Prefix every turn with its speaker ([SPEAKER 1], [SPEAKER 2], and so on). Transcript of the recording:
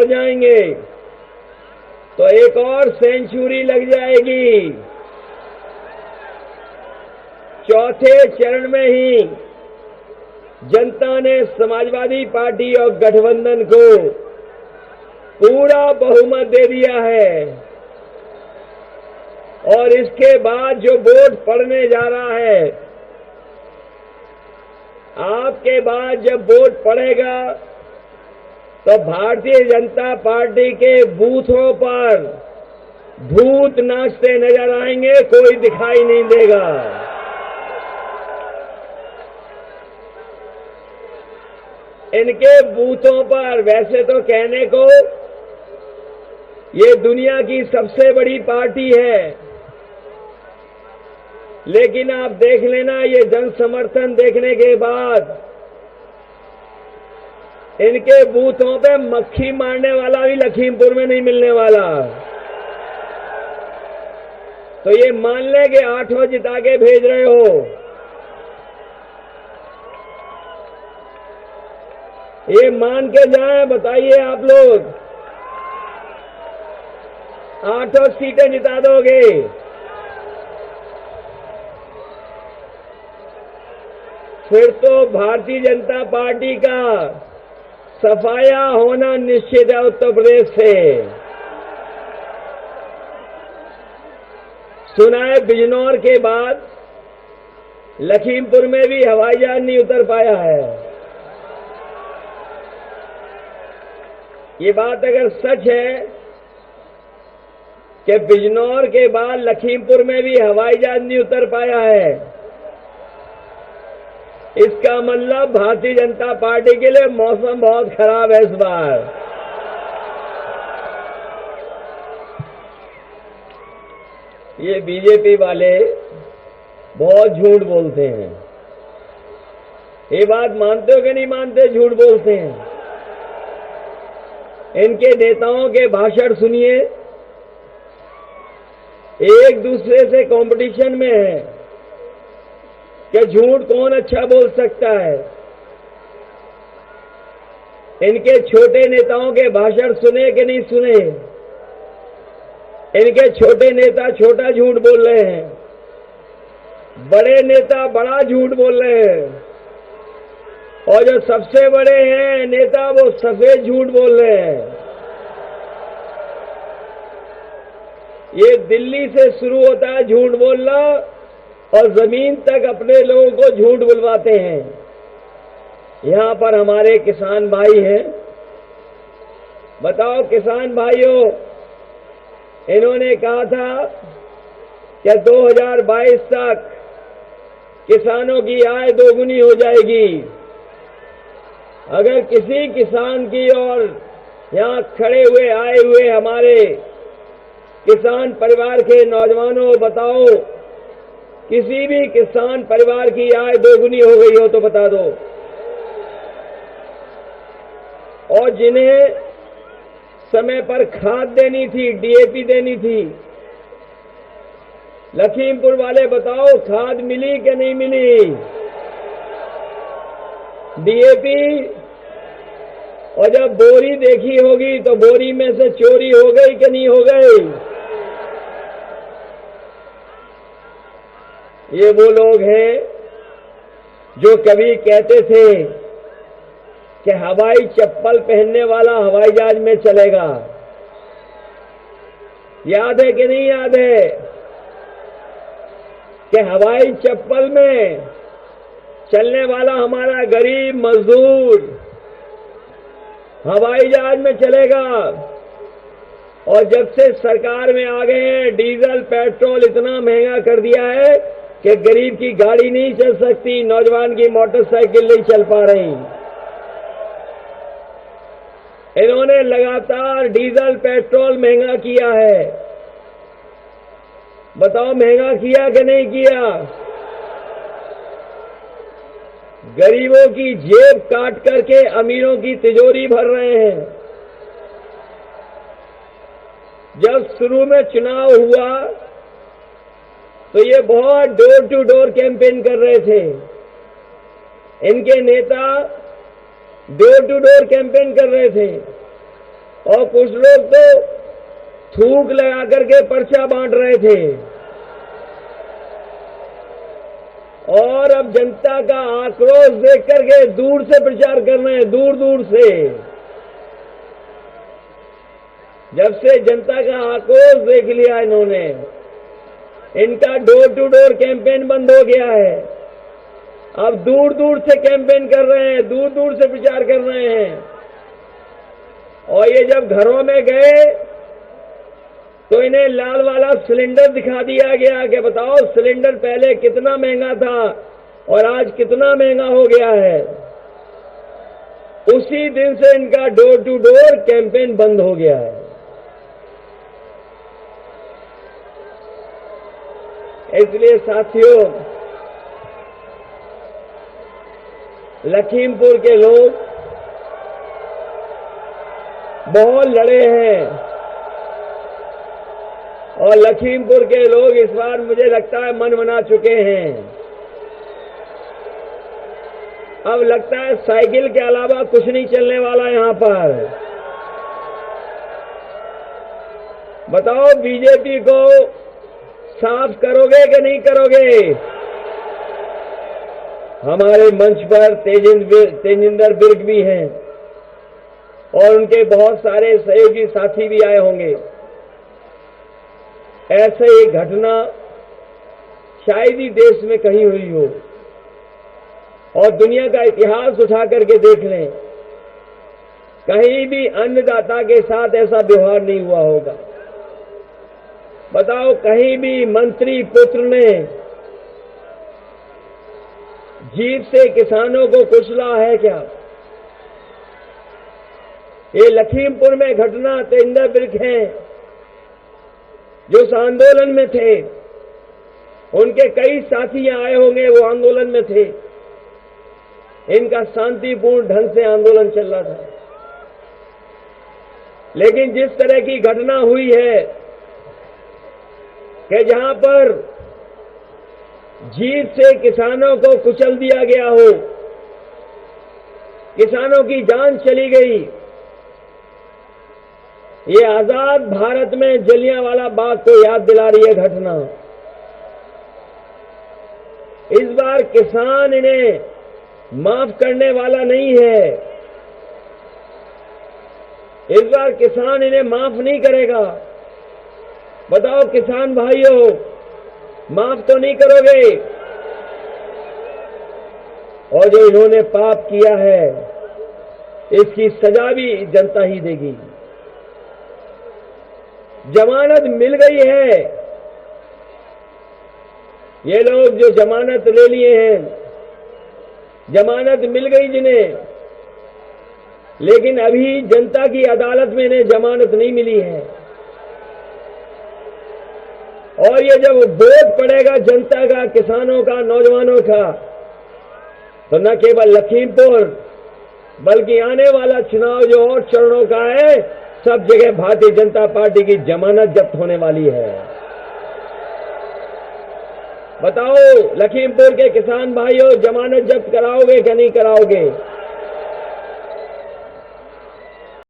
[SPEAKER 1] बढ़ जाएंगे तो एक और सेंचुरी लग जाएगी। चौथे चरण में ही जनता ने समाजवादी पार्टी और गठबंधन को पूरा बहुमत दे दिया है और इसके बाद जो वोट पड़ने जा रहा है, आपके बाद जब वोट पड़ेगा तो भारतीय जनता पार्टी के बूथों पर भूत नाचते नजर आएंगे, कोई दिखाई नहीं देगा। इनके बूथों पर वैसे तो कहने को ये दुनिया की सबसे बड़ी पार्टी है, लेकिन आप देख लेना ये जन समर्थन देखने के बाद इनके बूथों पे मक्खी मारने वाला भी लखीमपुर में नहीं मिलने वाला। तो ये मान ले कि 8 जिता के भेज रहे हो, ये मान के जाएं, बताइए आप लोग 8 सीटें जिता दोगे? फिर तो भारतीय जनता पार्टी का सफाया होना निश्चित है उत्तर प्रदेश से। सुना है बिजनौर के बाद लखीमपुर में भी हवाई जहाज नहीं उतर पाया है। ये बात अगर सच है कि बिजनौर के बाद लखीमपुर में भी हवाई जहाज नहीं उतर पाया है, इसका मतलब भारतीय जनता पार्टी के लिए मौसम बहुत खराब है इस बार। ये बीजेपी वाले बहुत झूठ बोलते हैं। ये बात मानते हो कि नहीं मानते? झूठ बोलते हैं। इनके नेताओं के भाषण सुनिए, एक दूसरे से कंपटीशन में है कि झूठ कौन अच्छा बोल सकता है। इनके छोटे नेताओं के भाषण सुने कि नहीं सुने? इनके छोटे नेता छोटा झूठ बोल रहे हैं, बड़े नेता बड़ा झूठ बोल रहे हैं, और जो सबसे बड़े हैं नेता वो सफेद झूठ बोल रहे हैं। ये दिल्ली से शुरू होता है झूठ बोलना और जमीन तक अपने लोगों को झूठ बुलवाते हैं। यहां पर हमारे किसान भाई हैं, बताओ किसान भाइयों, इन्होंने कहा था कि 2022 तक किसानों की आय दोगुनी हो जाएगी। अगर किसी किसान की और यहां खड़े हुए आए हुए हमारे किसान परिवार के नौजवानों, बताओ किसी भी किसान परिवार की आय दोगुनी हो गई हो तो बता दो। और जिन्हें समय पर खाद देनी थी, डीएपी देनी थी, लखीमपुर वाले बताओ खाद मिली कि नहीं मिली? डीएपी, और जब बोरी देखी होगी तो बोरी में से चोरी हो गई कि नहीं हो गई? ये वो लोग हैं जो कभी कहते थे कि हवाई चप्पल पहनने वाला हवाई जहाज में चलेगा। याद है कि नहीं याद है कि हवाई चप्पल में चलने वाला हमारा गरीब मजदूर हवाई जहाज में चलेगा। और जब से सरकार में आ गए हैं, डीजल पेट्रोल इतना महंगा कर दिया है कि गरीब की गाड़ी नहीं चल सकती, नौजवान की मोटरसाइकिल नहीं चल पा रही। इन्होंने लगातार डीजल पेट्रोल महंगा किया है। बताओ महंगा किया कि नहीं किया? गरीबों की जेब काट करके अमीरों की तिजोरी भर रहे हैं। जब शुरू में चुनाव हुआ तो ये बहुत डोर टू डोर कैंपेन कर रहे थे। इनके नेता डोर टू डोर कैंपेन कर रहे थे। और कुछ लोग तो थूक लगा करके पर्चा बांट रहे थे। और अब जनता का आक्रोश देख करके दूर से प्रचार कर रहे हैं, दूर दूर से। जब से जनता का आक्रोश देख लिया इन्होंने, इनका डोर टू डोर कैंपेन बंद हो गया है। अब दूर दूर से कैंपेन कर रहे हैं, दूर दूर से प्रचार कर रहे हैं। और ये जब घरों में गए तो इन्हें लाल वाला सिलेंडर दिखा दिया गया कि बताओ सिलेंडर पहले कितना महंगा था और आज कितना महंगा हो गया है। उसी दिन से इनका डोर टू डोर कैंपेन बंद हो गया है। इसलिए साथियों, लखीमपुर के लोग बहुत लड़े हैं और लखीमपुर के लोग इस बार मुझे लगता है मन बना चुके हैं। अब लगता है साइकिल के अलावा कुछ नहीं चलने वाला यहां पर। बताओ बीजेपी को साफ करोगे कि नहीं करोगे? हमारे मंच पर तेजिंदर बिर्क भी हैं और उनके बहुत सारे सहयोगी साथी भी आए होंगे। ऐसे एक घटना शायद ही देश में कहीं हुई हो और दुनिया का इतिहास उठा करके देख लें, कहीं भी अन्नदाता के साथ ऐसा व्यवहार नहीं हुआ होगा। बताओ कहीं भी मंत्री पुत्र ने जीप से किसानों को कुचला है क्या? ये लखीमपुर में घटना तेजिंदर बिर्क हैं जो उस आंदोलन में थे, उनके कई साथी यहां आए होंगे, वो आंदोलन में थे। इनका शांतिपूर्ण ढंग से आंदोलन चल रहा था। लेकिन जिस तरह की घटना हुई है कि जहां पर जीप से किसानों को कुचल दिया गया हो, किसानों की जान चली गई, ये आजाद भारत में जलियांवाला बाग को याद दिला रही है घटना। इस बार किसान इन्हें माफ करने वाला नहीं है। इस बार किसान इन्हें माफ नहीं करेगा। बताओ किसान भाइयों, माफ तो नहीं करोगे? और जो इन्होंने पाप किया है इसकी सजा भी जनता ही देगी। जमानत मिल गई है। ये लोग जो जमानत ले लिए हैं, जमानत मिल गई जिन्हें, लेकिन अभी जनता की अदालत में इन्हें जमानत नहीं मिली है। और ये जब वोट पड़ेगा जनता का, किसानों का, नौजवानों का, तो न केवल लखीमपुर बल्कि आने वाला चुनाव जो और चरणों का है, सब जगह भारतीय जनता पार्टी की जमानत जब्त होने वाली है। बताओ लखीमपुर के किसान भाइयों, जमानत जब्त कराओगे कि नहीं कराओगे?